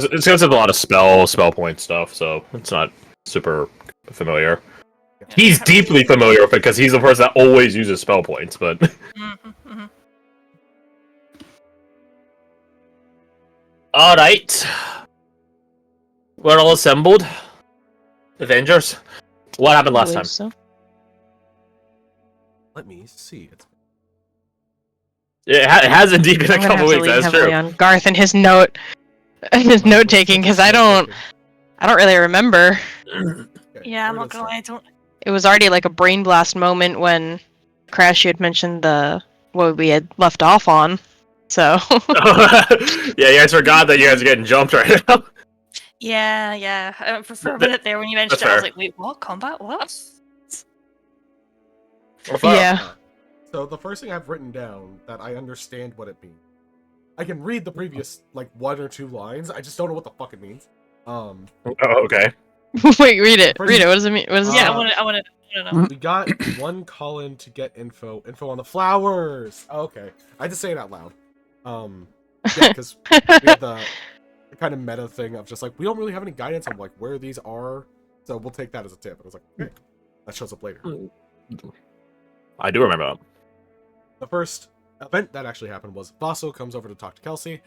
It's because of a lot of spell point stuff, so it's not super familiar. He's deeply familiar with it because he's the person that always uses spell points, but... Alright. We're all assembled. Avengers. What happened last time? So. Let me see. It has indeed been a couple weeks, that's true. On Garth and his note taking, because I don't really remember. Yeah, I'm not gonna lie, I don't. It was already like a brain blast moment when Crash had mentioned what we had left off on. So yeah, you guys forgot that you guys are getting jumped right now. Yeah. For a minute there when you mentioned it, I was like, wait, what? Combat? What? Yeah. So the first thing I've written down that I understand what it means. I can read the previous like 1 or 2 lines. I just don't know what the fuck it means. Oh, okay. Wait, read it. Read it. What does it mean? What does it Yeah, mean? I want to know. We got one call-in to get info on the flowers. Oh, okay, I had to say it out loud. Yeah, because we have the kind of meta thing of just like we don't really have any guidance on like where these are, so we'll take that as a tip. And I was like, okay, that shows up later. I do remember that. The first event that actually happened was Vaso comes over to talk to Kelsey.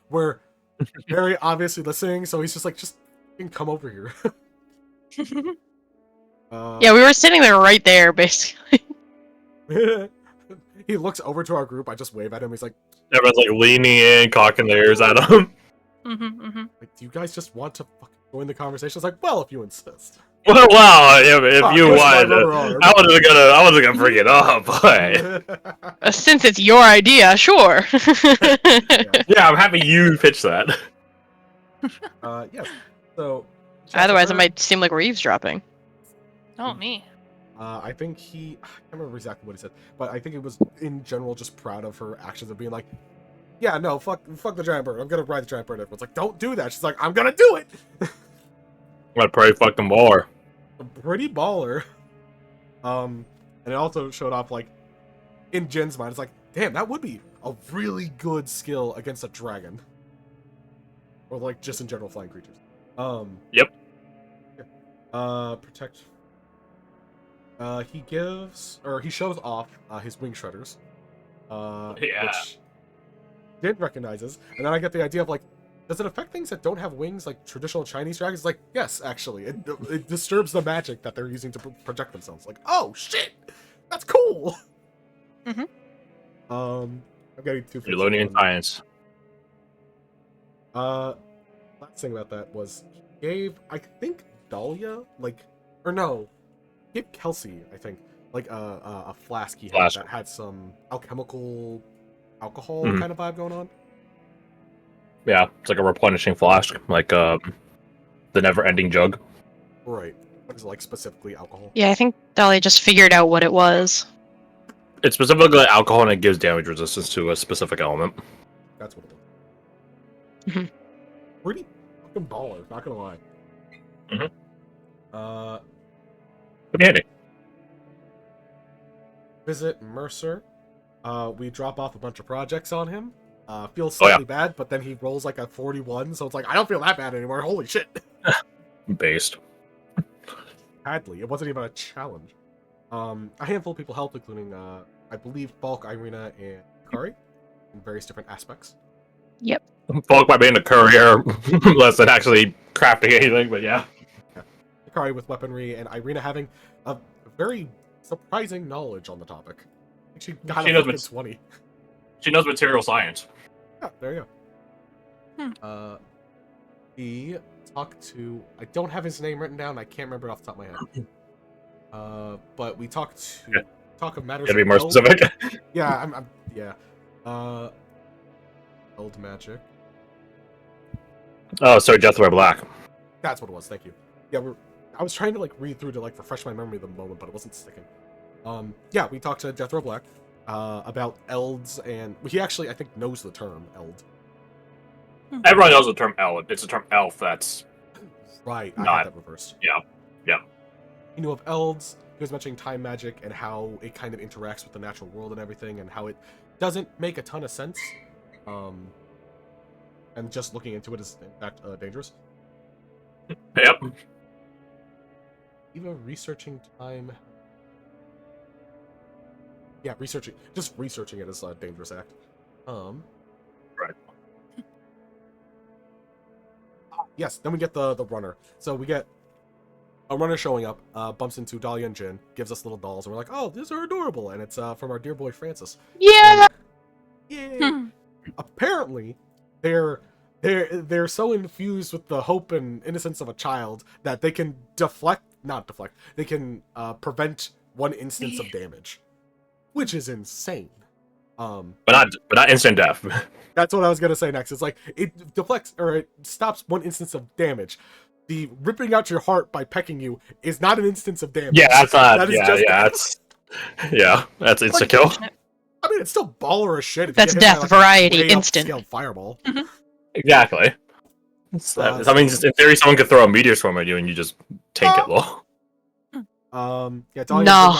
We're very obviously listening, so he's just like, just come over here. Yeah, we were sitting there right there, basically. He looks over to our group. I just wave at him. He's like, everyone's like leaning in, cocking their ears at him. Like, do you guys just want to fucking join the conversation? It's like, well, if you insist. Well, if you want, I wasn't gonna bring it up, but Since it's your idea, sure. yeah, I'm happy you pitched that. Yes. So. Otherwise, it might seem like we're eavesdropping. Oh, me. I think I can't remember exactly what he said, but I think it was in general just proud of her actions of being like, yeah, no, fuck the giant bird. I'm gonna ride the giant bird. Everyone's like, don't do that. She's like, I'm gonna do it. What pretty fucking baller. Pretty baller. And it also showed off like, in Jin's mind, it's like, damn, that would be a really good skill against a dragon, or like just in general flying creatures. Yep. Protect. He shows off his wing shredders. Which Jin recognizes, and then I get the idea of like, does it affect things that don't have wings like traditional Chinese dragons? Like, yes, actually, it disturbs the magic that they're using to project themselves. Like, oh shit, that's cool. I'm getting too. You're learning in science. Last thing about that was he gave, I think, Dahlia, like, or no, he gave Kelsey, I think, like a flask he had that had some alchemical alcohol kind of vibe going on. Yeah, it's like a replenishing flask, like the never-ending jug. Right. What is it, like specifically alcohol? Yeah, I think Dolly just figured out what it was. It's specifically alcohol, and it gives damage resistance to a specific element. That's what it was. Pretty fucking baller, not gonna lie. Pretty handy. Visit Mercer. We drop off a bunch of projects on him. Feels slightly bad, but then he rolls like a 41, so it's like, I don't feel that bad anymore. Holy shit. Based. Hadley. It wasn't even a challenge. A handful of people helped, including, I believe, Falk, Irina, and Kari, in various different aspects. Yep. Falk by being a courier, less than actually crafting anything, but yeah. Kari with weaponry, and Irina having a very surprising knowledge on the topic. She got a fucking 20. She knows material science. Yeah, there you go. He talked to... I don't have his name written down. I can't remember it off the top of my head. But we talked to... Talk of matters... Gotta be more specific. Yeah, yeah. Old magic. Oh, sorry, Jethro Black. That's what it was, thank you. Yeah, I was trying to like read through to like refresh my memory of the moment, but it wasn't sticking. Yeah, we talked to Jethro Black about elds, and he actually, I think, knows the term eld. Everyone knows the term eld. It's the term elf that's... Right, I not... had that reversed. Yeah. He knew of elds, he was mentioning time magic and how it kind of interacts with the natural world and everything, and how it doesn't make a ton of sense. And and just looking into it is in fact dangerous. Yep. Even researching time. Yeah, just researching it is a dangerous act. Right. Yes, then we get the runner. So we get a runner showing up, bumps into Dahlia and Jin, gives us little dolls, and we're like, oh, these are adorable, and it's from our dear boy Francis. Yeah. Yay! Apparently, they're so infused with the hope and innocence of a child that they can they can prevent 1 instance of damage, which is insane. But not instant death. That's what I was gonna say next. It's like it deflects or it stops 1 instance of damage. The ripping out your heart by pecking you is not an instance of damage. Yeah, that's not. That is that's insta kill. I mean, it's still baller as shit. If That's you get hit death by, variety, a way instant. upscaled fireball. Exactly. I mean, in theory, someone could throw a meteor swarm at you and you just tank it low. Yeah, Dahlia No.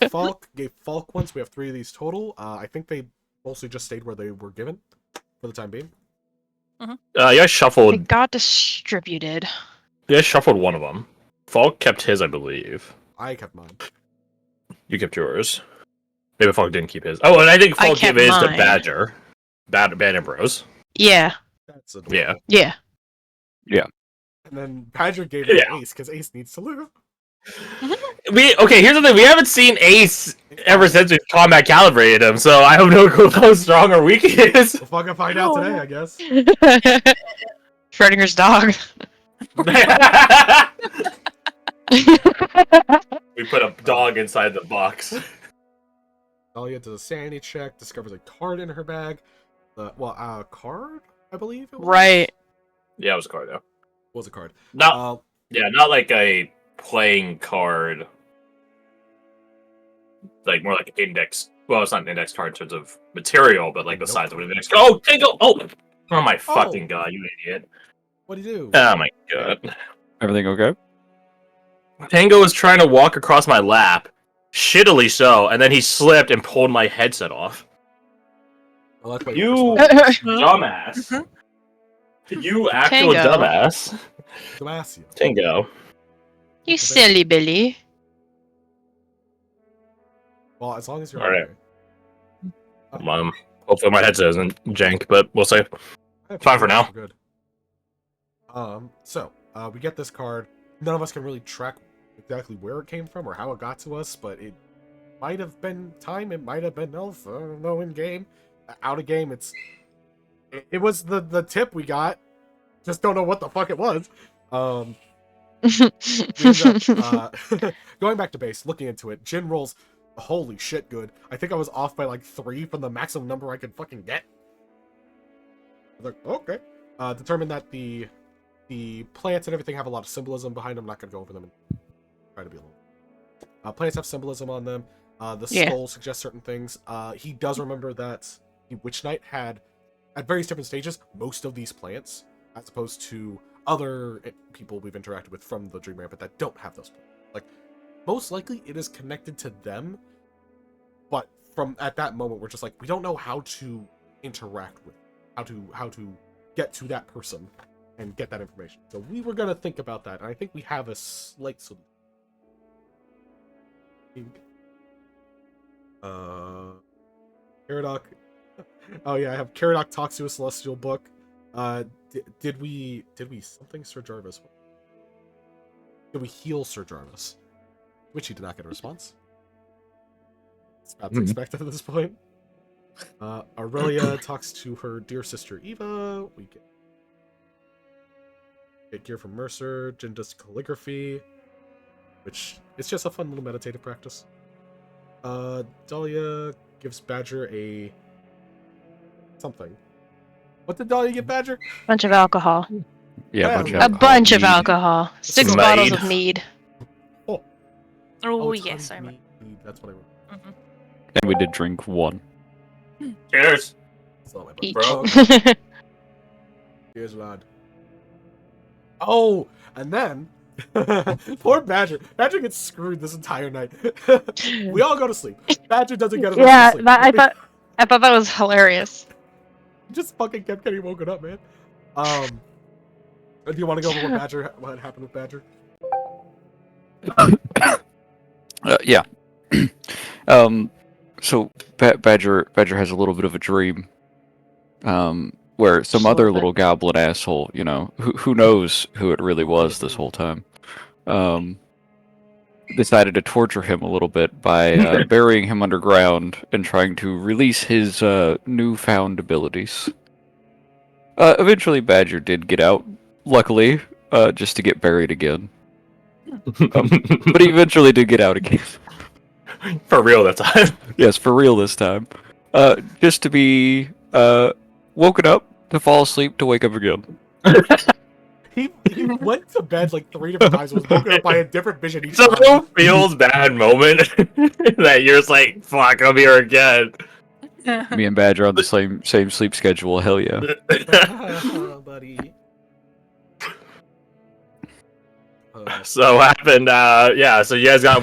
Falk gave Falk ones. We have 3 of these total. I think they mostly just stayed where they were given for the time being. Yeah, I shuffled. It got distributed. Yeah, I shuffled one of them. Falk kept his, I believe. I kept mine. You kept yours. Maybe Falk didn't keep his. Oh, and I think Falk gave kept his to mine. Badger. Banner Bros. Yeah. That's adorable. Yeah. Yeah. And then Badger gave it to Yeah. Ace because Ace needs to live. Here's the thing. We haven't seen Ace ever since we combat calibrated him, so I have no clue how strong or weak he is. We'll fucking find out today, I guess. Schrodinger's dog. We put a dog inside the box. Dahlia does a sanity check, discovers a card in her bag. Card, I believe it was? Right. Yeah, it was a card, though. What was a card? Not like a playing card. Like, more like an index. Well, it's not an index card in terms of material, but like the size of an index card. Oh, Tingle! Oh my fucking god, you idiot. What'd he do? Oh my god. Everything okay? Tango was trying to walk across my lap, shittily so, and then he slipped and pulled my headset off. Well, that's what You dumbass. You actual Tango. dumbass. Damasio. Tango. You silly Billy. Well, as long as you're Alright. okay. Hopefully my headset isn't jank, but we'll see. Fine for now. Good. So we get this card. None of us can really track exactly where it came from or how it got to us, but it might have been time. It might have been elf. I don't know. In game, out of game, it was the tip we got. Just don't know what the fuck it was. Going back to base, looking into it, Jin rolls. Holy shit, good. I think I was off by like 3 from the maximum number I could fucking get. I was like, okay. Determined that the plants and everything have a lot of symbolism behind them. I'm not gonna go over them and try to be a little. Plants have symbolism on them. The skull suggests certain things. He does remember that the Witch Knight had, at various different stages, most of these plants, as opposed to other people we've interacted with from the Dream Rampant that don't have those plants. Like, most likely it is connected to them, but from at that moment we're just like, we don't know how to interact with, how to get to that person and get that information. So we were gonna think about that, and I think we have a slight solution. Caradoc. Oh yeah, I have Caradoc talks to a celestial book. Did we something Sir Jarvis? Did we heal Sir Jarvis? Which he did not get a response. It's about to expect at this point. Aurelia talks to her dear sister Eva. We get gear from Mercer. Jin does calligraphy, which is just a fun little meditative practice. Dahlia gives Badger a something. What did Dahlia give Badger? Bunch of alcohol. Yeah, Yeah, A bunch of mead. alcohol. 6 Mead. bottles of mead. Oh, it's yes, I honey remember. mead. That's what I remember. And we did drink one. Cheers. It's not my book. Each. Bro. Cheers, lad. Oh, and then poor Badger. Badger gets screwed this entire night. We all go to sleep. Badger doesn't get enough Yeah, sleep. I thought that was hilarious. just fucking kept getting woken up, man. Do you want to go over what happened with Badger? Yeah. So Badger has a little bit of a dream, where some Just a little other bit. little goblin asshole, who knows who it really was this whole time, decided to torture him a little bit by burying him underground and trying to release his newfound abilities. Eventually, Badger did get out, luckily, just to get buried again. But he eventually did get out again. For real that time. Yes, for real this time. Just to be woken up, to fall asleep, to wake up again. He went to bed like 3 different times. Was woken up by a different vision each It's a time. real feels bad moment that you're just like, fuck, I'm here again. Me and Badger on the same sleep schedule. Hell yeah. Buddy. So what happened, yeah, so you guys all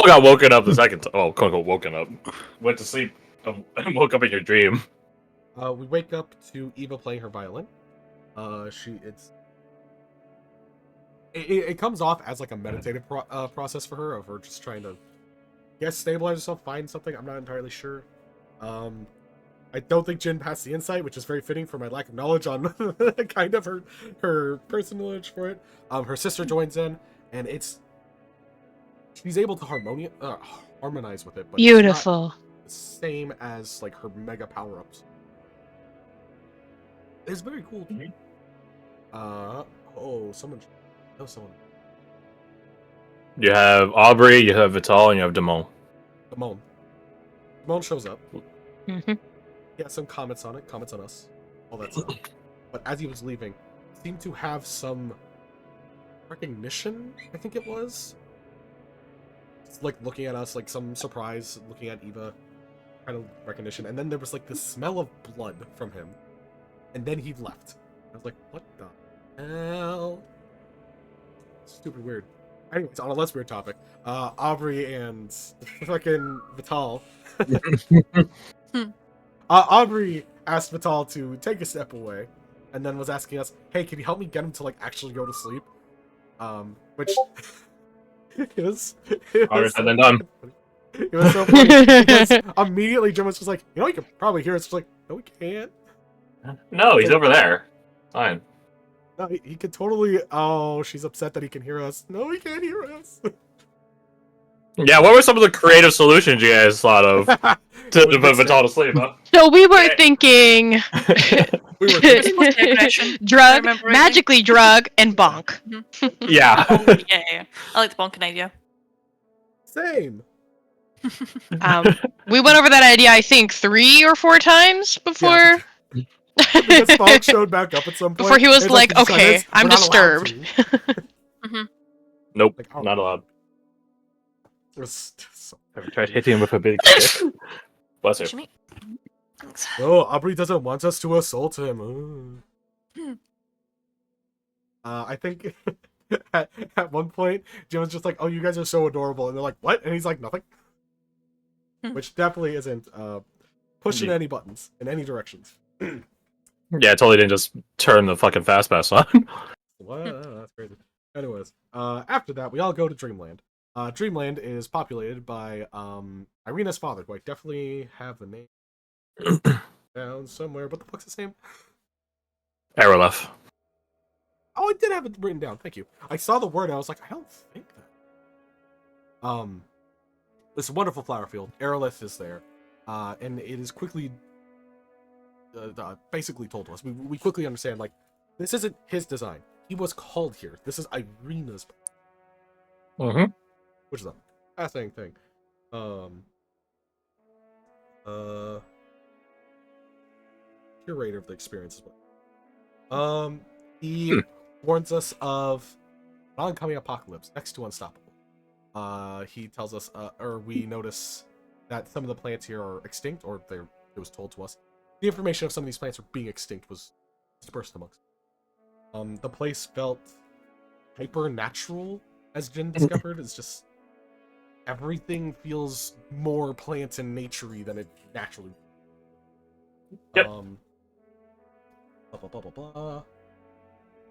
got woken up the second time. Oh, quote unquote, woken up. Went to sleep and woke up in your dream. We wake up to Eva playing her violin. It comes off as like a meditative process for her, of her just trying to, stabilize herself, find something. I'm not entirely sure. I don't think Jin passed the insight, which is very fitting for my lack of knowledge on kind of her personal knowledge for it. Her sister joins in, and she's able to harmonize with it, but Beautiful. it's not the same as like her mega power-ups. It's very cool. Someone. You have Aubrey, you have Vital, and you have Damon. Damon shows up. Mm-hmm. He has some comments on us, all that stuff. But as he was leaving, seemed to have some recognition, I think it was. It's like looking at us, like some surprise, looking at Eva, kind of recognition. And then there was like the smell of blood from him. And then he left. I was like, what the hell? Stupid weird. Anyways, on a less weird topic, Aubrey and fucking Vital. Aubrey asked Vital to take a step away, and then was asking us, "Hey, can you help me get him to like actually go to sleep?" Which it was Said and done. It was so funny because immediately Jim was just like, "You can probably hear us." Just like, "No, we can't." No, he's over there. Fine. No, he could totally. Oh, she's upset that he can hear us. No, he can't hear us. Yeah, what were some of the creative solutions you guys thought of to put Vital to sleep, huh? So we were thinking We were drug, magically drug, and bonk. Yeah. Yeah. I like the bonking idea. same. We went over that idea, I think, 3 or 4 times before. Yeah, because Bonk showed back up at some point. Before he was It's like, okay, "We're I'm not allowed disturbed." Mm-hmm. Nope, Like, oh. not allowed. It was so... Have you tried hitting him with a big stick? Bless you. Shimmy. Thanks. Oh, Aubrey doesn't want us to assault him. I think at one point, Jim was just like, "Oh, you guys are so adorable," and they're like, "What?" And he's like, "Nothing." Which definitely isn't pushing any buttons in any directions. Yeah, I totally didn't just turn the fucking fast pass on. What? That's crazy. Anyways, after that, we all go to Dreamland. Dreamland is populated by Irina's father, who I definitely have the name down somewhere. What the fuck's his name? Arolef. Oh, I did have it written down. Thank you. I saw the word and I was like, I don't think that. This wonderful flower field. Aerolith is there, and it is quickly, basically told to us. We quickly understand, like, this isn't his design. He was called here. This is Irina's. Mm-hmm. Which is a fascinating thing. Curator of the experience as well. He warns us of an oncoming apocalypse next to unstoppable. He tells us, or we notice that some of the plants here are extinct, or it was told to us. The information of some of these plants are being extinct was dispersed amongst them. The place felt hyper-natural, as Jin discovered. It's just everything feels more plant and nature-y than it naturally. Yep. blah blah blah blah blah.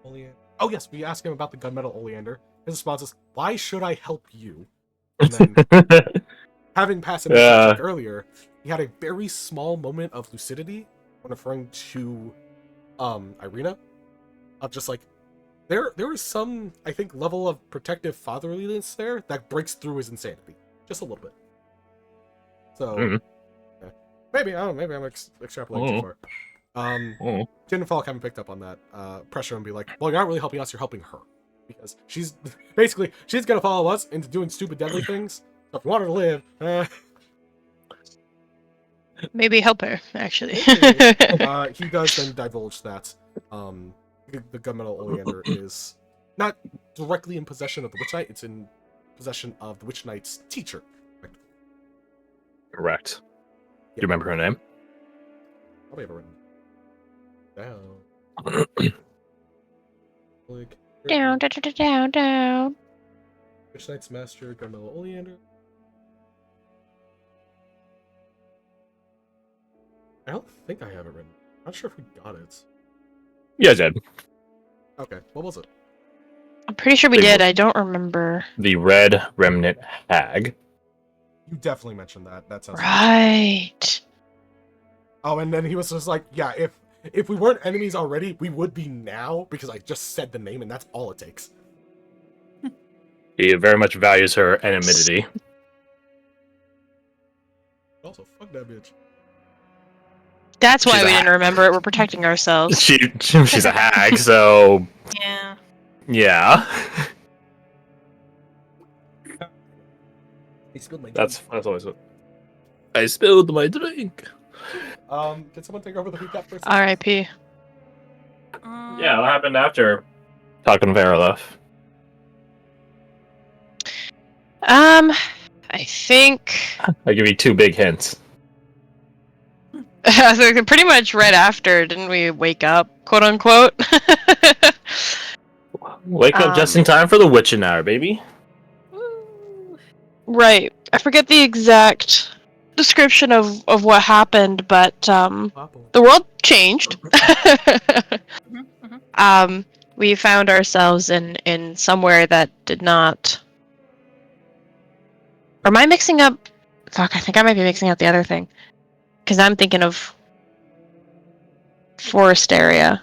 Oleander. Oh yes, we asked him about the gunmetal oleander. His response is, "Why should I help you?" And then, having passed him a check earlier, he had a very small moment of lucidity when referring to Irina, of just like there is some, I think, level of protective fatherliness there that breaks through his insanity just a little bit. So yeah. Maybe I'm extrapolating too far. Falk haven't picked up on that. Pressure and be like, well, you're not really helping us, you're helping her. Because she's gonna follow us into doing stupid deadly things. So if you want her to live, Maybe help her, actually. he does then divulge that the gunmetal oleander is not directly in possession of the Witch Knight, it's in possession of the Witch Knight's teacher. Correct. Do you remember her name? Probably have it written down. Down. Witch Knight's master, gunmetal oleander. I don't think I have it written. I'm not sure if we got it. Yeah, I did. Okay, what was it? I'm pretty sure we did. I don't remember. The Red Remnant Hag. You definitely mentioned that. That sounds right. Oh, and then he was just like, yeah, if we weren't enemies already, we would be now, because I just said the name and that's all it takes. He very much values her anonymity. Also, fuck that bitch. That's why we didn't remember it. We're protecting ourselves. She's a hag, so Yeah. yeah. I spilled my drink. That's always what. I spilled my drink. Can someone take over the recap for a second? R.I.P. Yeah, what happened after talking to Verolef? I think I'll give you 2 big hints. so pretty much right after, didn't we wake up, quote unquote? Wake up just in time for the witching hour, baby. Right. I forget the exact description of what happened, but the world changed. We found ourselves in somewhere that did not. Or am I mixing up? Fuck, I think I might be mixing up the other thing. Because I'm thinking of forest area.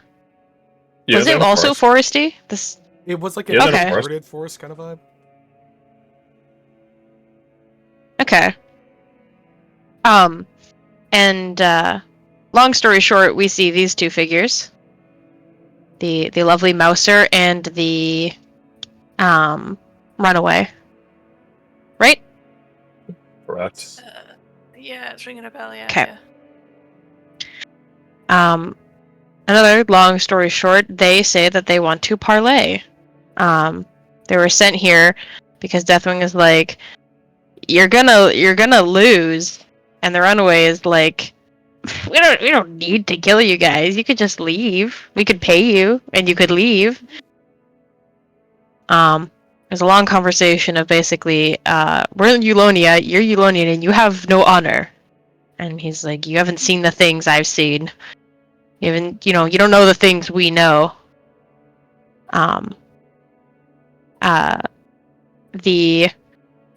Yeah, was it also foresty? This. It was like Yeah, a okay. inverted forest kind of vibe. Okay. And long story short, we see these 2 figures. The lovely Mouser and the runaway. Right? Correct. Yeah, it's ringing a bell, yeah. Okay. Yeah. Another long story short, they say that they want to parlay. They were sent here because Deathwing is like, you're gonna lose, and the runaway is like, we don't need to kill you guys. You could just leave. We could pay you, and you could leave. There's a long conversation of basically, we're in Eulonia, you're Eulonian, and you have no honor. And he's like, you haven't seen the things I've seen. You don't know the things we know. The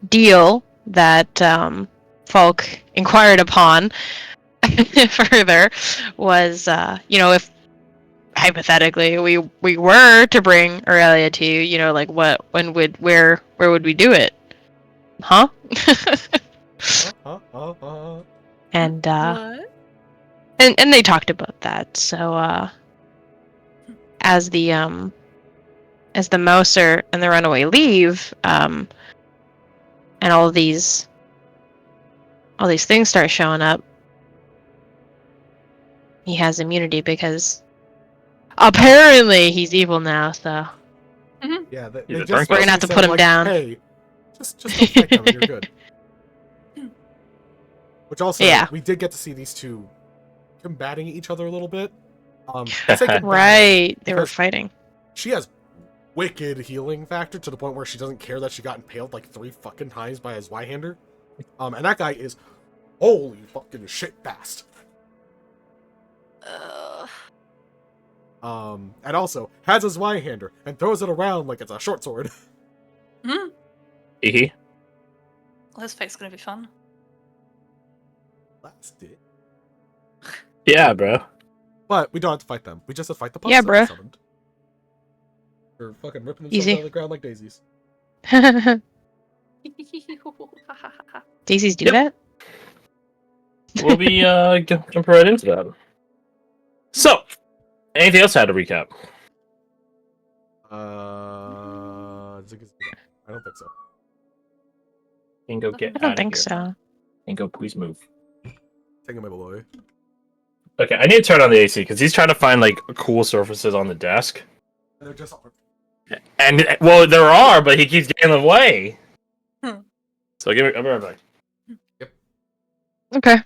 deal that Falk inquired upon further was, if hypothetically we were to bring Aurelia to you, like where would we do it? Huh? And What? and they talked about that. So as the Mouser and the runaway leave, and all these things start showing up, he has immunity because apparently he's evil now. So Yeah, He's they a just drunk. We're gonna have to said, put him like, down. Hey, just don't fight them and you're good. Which also, Yeah. we did get to see these 2 combating each other a little bit. I say combating right, they were because fighting. She has wicked healing factor to the point where she doesn't care that she got impaled like 3 fucking times by his Y-hander. And that guy is holy fucking shit fast. And also has his Y-hander and throws it around like it's a short sword. Hee. Well, this fight's gonna be fun. Blasted. Yeah, bro. But we don't have to fight them. We just have to fight the pups Yeah, that we bruh. summoned. They're fucking ripping themselves Easy. out of the ground like daisies. Daisies do Yep. that? We'll be jump right into that. So, anything else I had to recap? I don't think so. Ingo, get I don't outta think here. so. Ingo, please move. Taking my boy. Okay, I need to turn on the AC because he's trying to find like cool surfaces on the desk. They're just And well, there are, but he keeps getting in the way. Hmm. So I'll be right back. Okay.